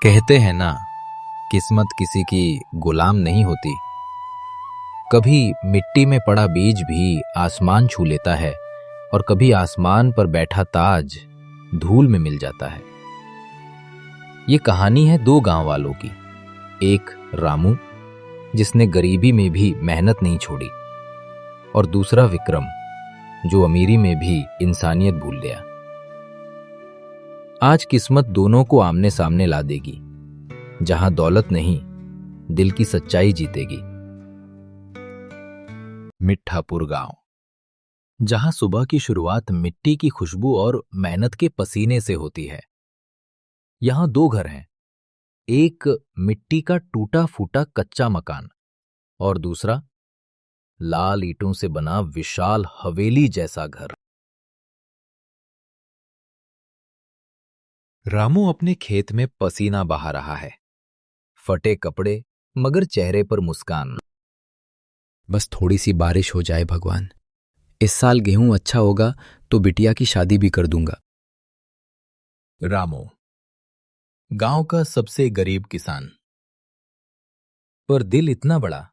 कहते हैं ना, किस्मत किसी की गुलाम नहीं होती। कभी मिट्टी में पड़ा बीज भी आसमान छू लेता है और कभी आसमान पर बैठा ताज धूल में मिल जाता है। ये कहानी है दो गांव वालों की। एक रामू, जिसने गरीबी में भी मेहनत नहीं छोड़ी, और दूसरा विक्रम, जो अमीरी में भी इंसानियत भूल गया। आज किस्मत दोनों को आमने सामने ला देगी। जहां दौलत नहीं, दिल की सच्चाई जीतेगी। मिठापुर गांव, जहां सुबह की शुरुआत मिट्टी की खुशबू और मेहनत के पसीने से होती है। यहां दो घर हैं, एक मिट्टी का टूटा फूटा कच्चा मकान और दूसरा लाल ईंटों से बना विशाल हवेली जैसा घर। रामू अपने खेत में पसीना बहा रहा है, फटे कपड़े मगर चेहरे पर मुस्कान। बस थोड़ी सी बारिश हो जाए भगवान। इस साल गेहूं अच्छा होगा तो बिटिया की शादी भी कर दूंगा। रामू, गांव का सबसे गरीब किसान, पर दिल इतना बड़ा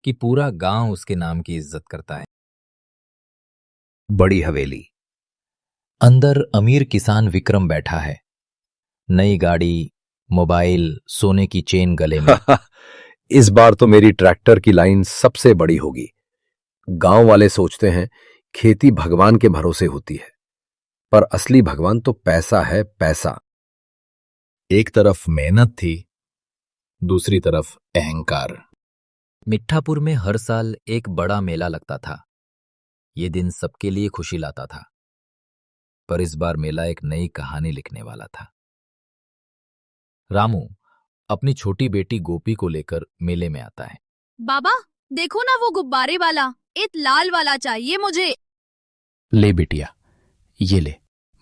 कि पूरा गांव उसके नाम की इज्जत करता है। बड़ी हवेली, अंदर अमीर किसान विक्रम बैठा है। नई गाड़ी, मोबाइल, सोने की चेन गले में। इस बार तो मेरी ट्रैक्टर की लाइन सबसे बड़ी होगी। गांव वाले सोचते हैं खेती भगवान के भरोसे होती है, पर असली भगवान तो पैसा है, पैसा। एक तरफ मेहनत थी, दूसरी तरफ अहंकार। मिठापुर में हर साल एक बड़ा मेला लगता था। ये दिन सबके लिए खुशी लाता था, पर इस बार मेला एक नई कहानी लिखने वाला था। रामू अपनी छोटी बेटी गोपी को लेकर मेले में आता है। बाबा देखो ना, वो गुब्बारे वाला, एक लाल वाला चाहिए मुझे। ले बिटिया, ये ले।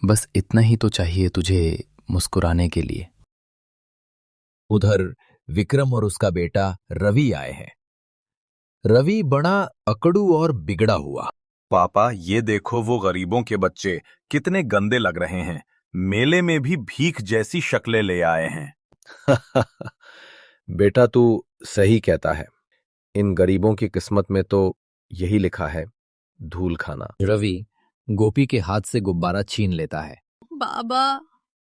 बस इतना ही तो चाहिए तुझे मुस्कुराने के लिए। उधर विक्रम और उसका बेटा रवि आए हैं। रवि बड़ा अकड़ू और बिगड़ा हुआ। पापा, ये देखो वो गरीबों के बच्चे कितने गंदे लग रहे हैं। मेले में भी भीख जैसी शक्लें ले आए हैं। बेटा, तू सही कहता है। इन गरीबों की किस्मत में तो यही लिखा है, धूल खाना। रवि गोपी के हाथ से गुब्बारा छीन लेता है। बाबा,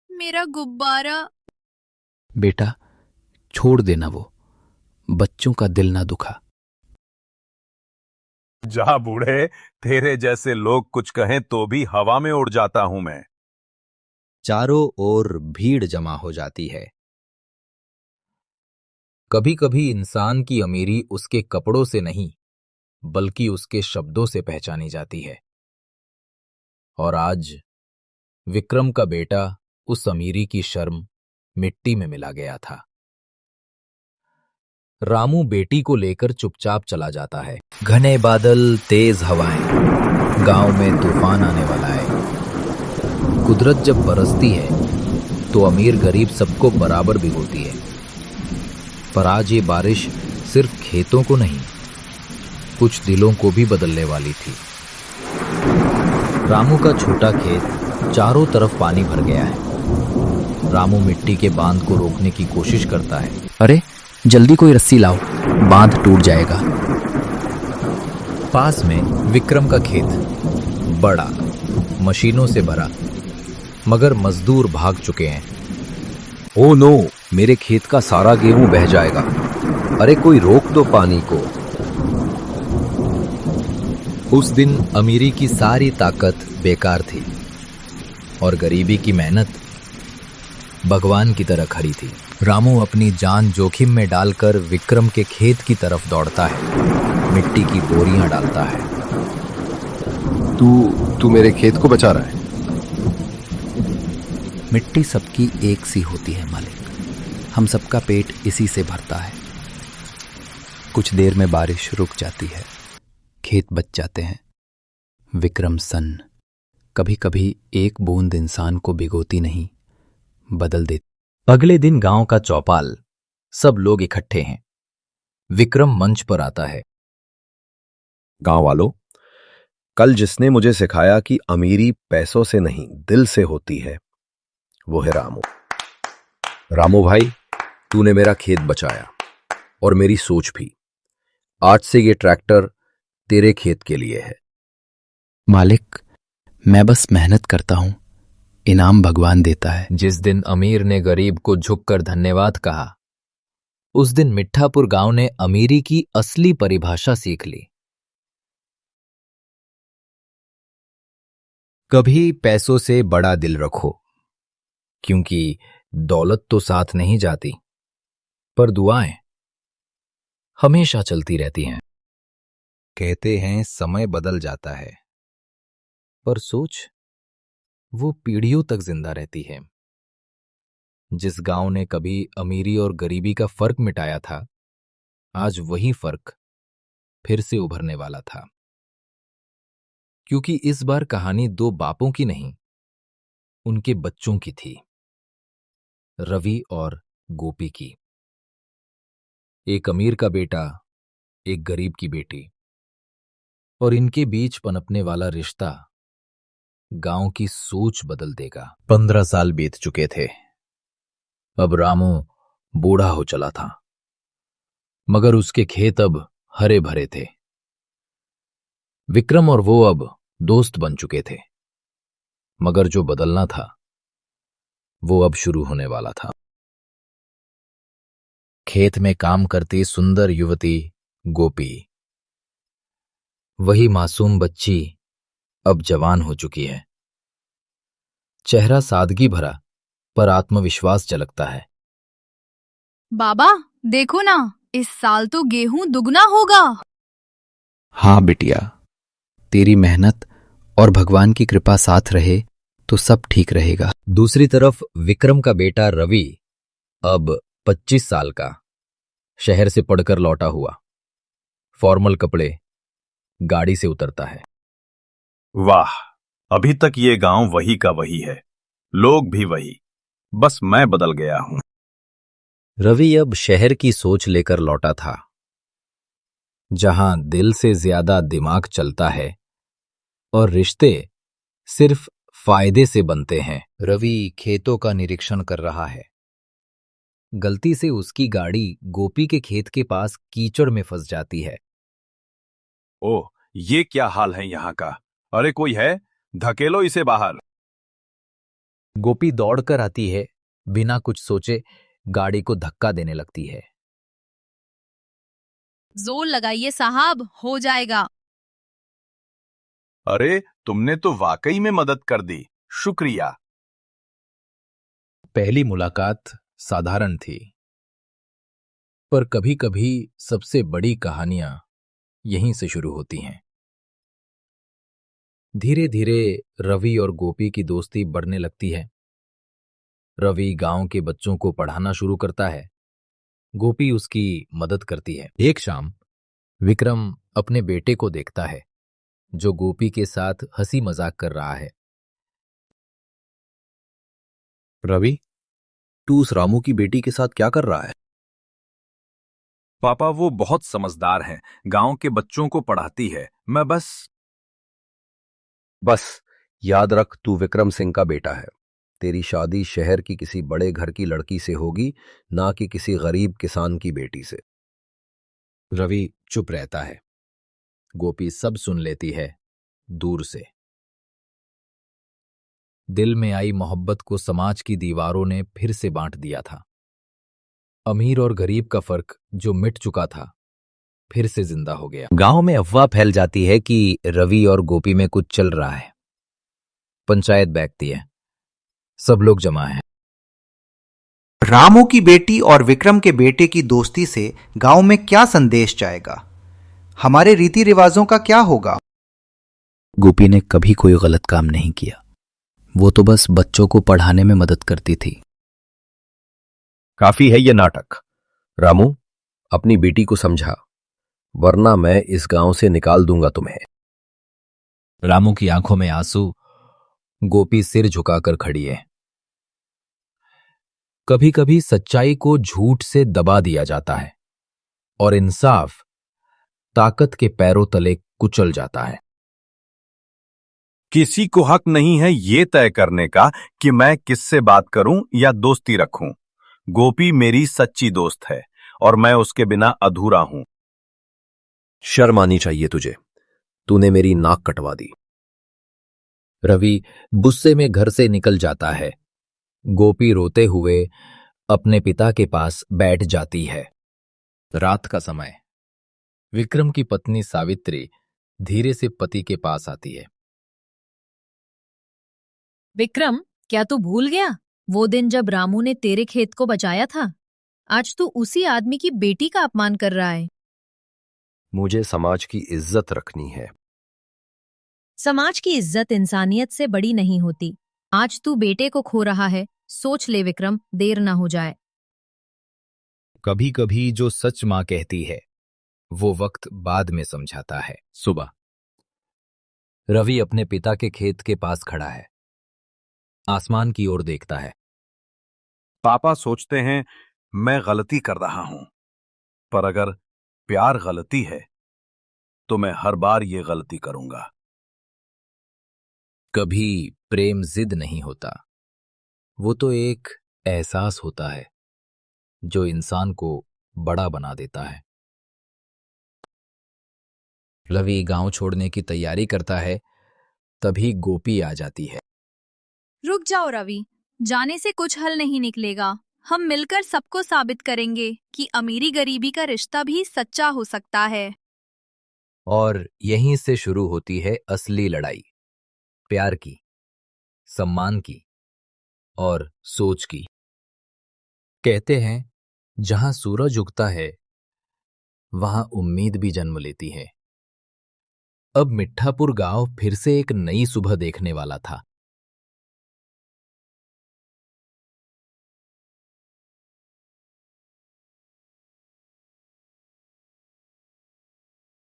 मेरा गुब्बारा। बेटा छोड़ देना, वो बच्चों का दिल ना दुखा। जा बूढ़े, तेरे जैसे लोग कुछ कहें तो भी हवा में उड़ जाता हूं मैं। चारों ओर भीड़ जमा हो जाती है। कभी कभी इंसान की अमीरी उसके कपड़ों से नहीं, बल्कि उसके शब्दों से पहचानी जाती है। और आज विक्रम का बेटा उस अमीरी की शर्म मिट्टी में मिला गया था। रामू बेटी को लेकर चुपचाप चला जाता है। घने बादल, तेज हवाएं, गांव में तूफान आने वाला है। कुदरत जब बरसती है तो अमीर गरीब सबको बराबर भिगोती है। पर आज ये बारिश सिर्फ खेतों को नहीं, कुछ दिलों को भी बदलने वाली थी। रामू का छोटा खेत चारों तरफ पानी भर गया है। रामू मिट्टी के बांध को रोकने की कोशिश करता है। अरे जल्दी कोई रस्सी लाओ, बांध टूट जाएगा। पास में विक्रम का खेत, बड़ा, मशीनों से भरा, मगर मजदूर भाग चुके हैं। ओ नो, मेरे खेत का सारा गेहूं बह जाएगा। अरे कोई रोक दो पानी को। उस दिन अमीरी की सारी ताकत बेकार थी और गरीबी की मेहनत भगवान की तरह खड़ी थी। रामू अपनी जान जोखिम में डालकर विक्रम के खेत की तरफ दौड़ता है, मिट्टी की बोरियां डालता है। तू मेरे खेत को बचा रहा है। मिट्टी सबकी एक सी होती है मालिक, हम सबका पेट इसी से भरता है। कुछ देर में बारिश रुक जाती है, खेत बच जाते हैं। विक्रम सन, कभी कभी एक बूंद इंसान को भिगोती नहीं, बदल देती। अगले दिन गांव का चौपाल, सब लोग इकट्ठे हैं। विक्रम मंच पर आता है। गांव वालों, कल जिसने मुझे सिखाया कि अमीरी पैसों से नहीं दिल से होती है, वो है रामू। रामू भाई, तूने मेरा खेत बचाया और मेरी सोच भी। आज से ये ट्रैक्टर तेरे खेत के लिए है। मालिक, मैं बस मेहनत करता हूं, इनाम भगवान देता है। जिस दिन अमीर ने गरीब को झुककर धन्यवाद कहा, उस दिन मिठापुर गांव ने अमीरी की असली परिभाषा सीख ली। कभी पैसों से बड़ा दिल रखो, क्योंकि दौलत तो साथ नहीं जाती, पर दुआएं हमेशा चलती रहती हैं। कहते हैं समय बदल जाता है, पर सोच वो पीढ़ियों तक जिंदा रहती है। जिस गांव ने कभी अमीरी और गरीबी का फर्क मिटाया था, आज वही फर्क फिर से उभरने वाला था। क्योंकि इस बार कहानी दो बापों की नहीं, उनके बच्चों की थी, रवि और गोपी की। एक अमीर का बेटा, एक गरीब की बेटी, और इनके बीच पनपने वाला रिश्ता गांव की सोच बदल देगा। 15 साल बीत चुके थे। अब रामू बूढ़ा हो चला था, मगर उसके खेत अब हरे भरे थे। विक्रम और वो अब दोस्त बन चुके थे, मगर जो बदलना था वो अब शुरू होने वाला था। खेत में काम करती सुंदर युवती गोपी, वही मासूम बच्ची अब जवान हो चुकी है। चेहरा सादगी भरा, पर आत्मविश्वास झलकता है। बाबा देखो ना, इस साल तो गेहूं दुगना होगा। हाँ बिटिया, तेरी मेहनत और भगवान की कृपा साथ रहे तो सब ठीक रहेगा। दूसरी तरफ विक्रम का बेटा रवि, अब 25 साल का, शहर से पढ़कर लौटा हुआ, फॉर्मल कपड़े, गाड़ी से उतरता है। वाह, अभी तक ये गांव वही का वही है, लोग भी वही, बस मैं बदल गया हूं। रवि अब शहर की सोच लेकर लौटा था, जहां दिल से ज्यादा दिमाग चलता है और रिश्ते सिर्फ फायदे से बनते हैं। रवि खेतों का निरीक्षण कर रहा है। गलती से उसकी गाड़ी गोपी के खेत के पास कीचड़ में फंस जाती है। ओह, ये क्या हाल है यहाँ का? अरे कोई है, धकेलो इसे बाहर। गोपी दौड़कर आती है, बिना कुछ सोचे गाड़ी को धक्का देने लगती है। जोर लगाइए साहब, हो जाएगा। अरे तुमने तो वाकई में मदद कर दी, शुक्रिया। पहली मुलाकात साधारण थी, पर कभी-कभी सबसे बड़ी कहानियां यहीं से शुरू होती हैं। धीरे धीरे रवि और गोपी की दोस्ती बढ़ने लगती है। रवि गांव के बच्चों को पढ़ाना शुरू करता है, गोपी उसकी मदद करती है। एक शाम विक्रम अपने बेटे को देखता है, जो गोपी के साथ हंसी मजाक कर रहा है। रवि, तू उस रामू की बेटी के साथ क्या कर रहा है? पापा वो बहुत समझदार हैं, गांव के बच्चों को पढ़ाती है, मैं बस याद रख, तू विक्रम सिंह का बेटा है। तेरी शादी शहर की किसी बड़े घर की लड़की से होगी, ना कि किसी गरीब किसान की बेटी से। रवि चुप रहता है। गोपी सब सुन लेती है, दूर से। दिल में आई मोहब्बत को समाज की दीवारों ने फिर से बांट दिया था। अमीर और गरीब का फर्क जो मिट चुका था, फिर से जिंदा हो गया। गांव में अफवाह फैल जाती है कि रवि और गोपी में कुछ चल रहा है। पंचायत बैठती है, सब लोग जमा हैं। रामू की बेटी और विक्रम के बेटे की दोस्ती से गांव में क्या संदेश जाएगा? हमारे रीति रिवाजों का क्या होगा? गोपी ने कभी कोई गलत काम नहीं किया, वो तो बस बच्चों को पढ़ाने में मदद करती थी। काफी है ये नाटक। रामू, अपनी बेटी को समझा, वरना मैं इस गांव से निकाल दूंगा तुम्हें। रामू की आंखों में आंसू, गोपी सिर झुकाकर खड़ी है। कभी कभी सच्चाई को झूठ से दबा दिया जाता है और इंसाफ ताकत के पैरों तले कुचल जाता है। किसी को हक नहीं है ये तय करने का कि मैं किससे बात करूं या दोस्ती रखूं। गोपी मेरी सच्ची दोस्त है और मैं उसके बिना अधूरा हूं। शर्म आनी चाहिए तुझे। तूने मेरी नाक कटवा दी। रवि गुस्से में घर से निकल जाता है। गोपी रोते हुए अपने पिता के पास बैठ जाती है। रात का समय। विक्रम की पत्नी सावित्री धीरे से पति के पास आती है। विक्रम, क्या तू भूल गया वो दिन जब रामू ने तेरे खेत को बचाया था? आज तू उसी आदमी की बेटी का अपमान कर रहा है। मुझे समाज की इज्जत रखनी है। समाज की इज्जत इंसानियत से बड़ी नहीं होती। आज तू बेटे को खो रहा है। सोच ले विक्रम, देर ना हो जाए। कभी कभी जो सच मां कहती है वो वक्त बाद में समझाता है। सुबह रवि अपने पिता के खेत के पास खड़ा है। आसमान की ओर देखता है। पापा सोचते हैं मैं गलती कर रहा हूं, पर अगर प्यार गलती है तो मैं हर बार ये गलती करूंगा। कभी प्रेम जिद नहीं होता, वो तो एक एहसास होता है जो इंसान को बड़ा बना देता है। रवि गांव छोड़ने की तैयारी करता है, तभी गोपी आ जाती है। रुक जाओ रवि, जाने से कुछ हल नहीं निकलेगा। हम मिलकर सबको साबित करेंगे कि अमीरी गरीबी का रिश्ता भी सच्चा हो सकता है। और यहीं से शुरू होती है असली लड़ाई, प्यार की, सम्मान की और सोच की। कहते हैं जहां सूरज उगता है वहां उम्मीद भी जन्म लेती है। अब मिठापुर गांव फिर से एक नई सुबह देखने वाला था।